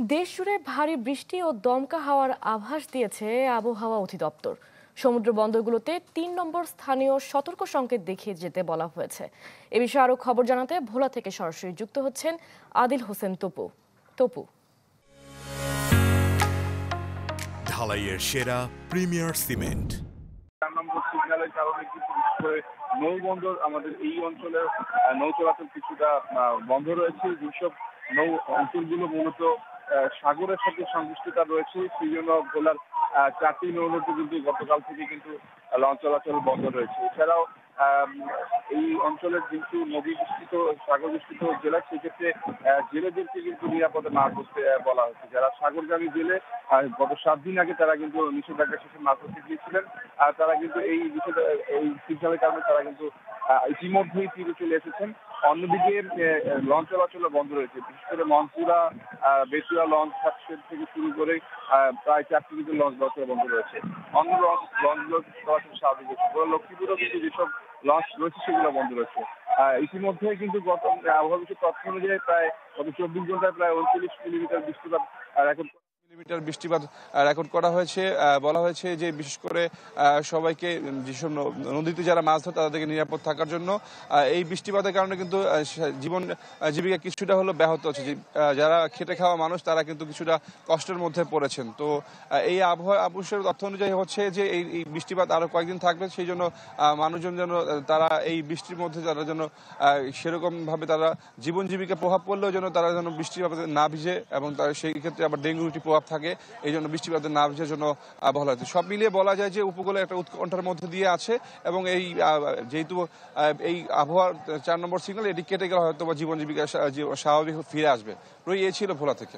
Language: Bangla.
দেশ জুড়ে ভারী বৃষ্টি ও দমকা হাওয়ার আভাস দিয়েছে আবহাওয়া অধিদপ্তর। সমুদ্র বন্দরগুলোতে ৩ নম্বর স্থানীয় সতর্ক সংকেত দেখিয়ে যেতে বলা হয়েছে। এ বিষয়ে আরো খবর জানাতে ভোলা থেকে সরাসরি যুক্ত হচ্ছেন আদিল হোসেন তপু। তপু, ঢালাইয়ের সেরা প্রিমিয়ার সিমেন্ট। ৪ নম্বর সিগন্যালের কারণে কিন্তু বিশেষ করে নৌবন্দর আমাদের এই অঞ্চলের নৌ চলাচল কিছুটা বন্ধ রয়েছে। যেসব নৌ অঞ্চলগুলো মূলত সাগরের সাথে সংশ্লিষ্টতা রয়েছে, সেই জন্য ভোলার ৪টি নৌনদী কিন্তু গতকাল থেকে কিন্তু লঞ্চ চলাচল বন্ধ রয়েছে। এছাড়াও এই অঞ্চলের যেহেতু নদী বিস্তৃত সাগর বিস্তৃত জেলা, সেক্ষেত্রে জেলেদেরকে কিন্তু নিরাপদে মাছ ধরতে বলা হয়েছে। যারা সাগরগামী জেলে গত ৭ দিন আগে তারা কিন্তু নিষেধাজ্ঞা শেষে মাছ ধরতে গিয়েছিলেন, আর তারা কিন্তু এই সিগন্যালের কারণে তারা কিন্তু ইতিমধ্যেই তীরে চলে এসেছেন। অন্যদিকে লঞ্চ চলাচল বন্ধ রয়েছে, বিশেষ করে মনপুরা বেতুয়া লঞ্চ ঘাট থেকে শুরু করে প্রায় 4টি কিন্তু লঞ্চ চলাচল বন্ধ রয়েছে। অন্য লঞ্চগুলো চলাচল স্বাভাবিক হচ্ছে। লক্ষ্মীপুরেও কিন্তু যেসব লঞ্চ রয়েছে সেগুলো বন্ধ রয়েছে। ইতিমধ্যে কিন্তু গত আবহাওয়া বিষয়ক তথ্য অনুযায়ী প্রায় গত 24 ঘন্টায় প্রায় 39 মিলিমিটার বৃষ্টিপাত রেকর্ড করা হয়েছে। বলা হয়েছে যে বিশেষ করে সবাইকে যেসব নদীতে যারা মাছ ধরে তাদেরকে নিরাপদ থাকার জন্য এই বৃষ্টিপাতের কারণে কিন্তু জীবন জীবিকা কিছুটা হলো ব্যাহত হচ্ছে। যারা খেটে খাওয়া মানুষ তারা কিন্তু কিছুটা কষ্টের মধ্যে পড়েছেন। তো এই আবহাওয়ার তথ্য অনুযায়ী হচ্ছে যে এই বৃষ্টিপাত আরো কয়েকদিন থাকবে, সেই জন্য মানুষজন যেন তারা এই বৃষ্টির মধ্যে তারা যেন সেরকম ভাবে তারা জীবন জীবিকা প্রভাব পড়লেও যেন তারা যেন বৃষ্টিপাতে না ভিজে, এবং তার সেই ক্ষেত্রে আবার ডেঙ্গুটি প্রভাব থাকে, এই জন্য বৃষ্টিপাতে না ভিজার জন্য বলা হয়েছে। সব মিলিয়ে বলা যায় যে উপকূলে একটা উৎকণ্ঠার মধ্যে দিয়ে আছে, এবং এই যেহেতু এই আবহাওয়ার 4 নম্বর সিগন্যাল এটি কেটে গেলে হয়তো বা জীবন জীবিকা স্বাভাবিক ফিরে আসবে। এই ছিল ভোলা থেকে।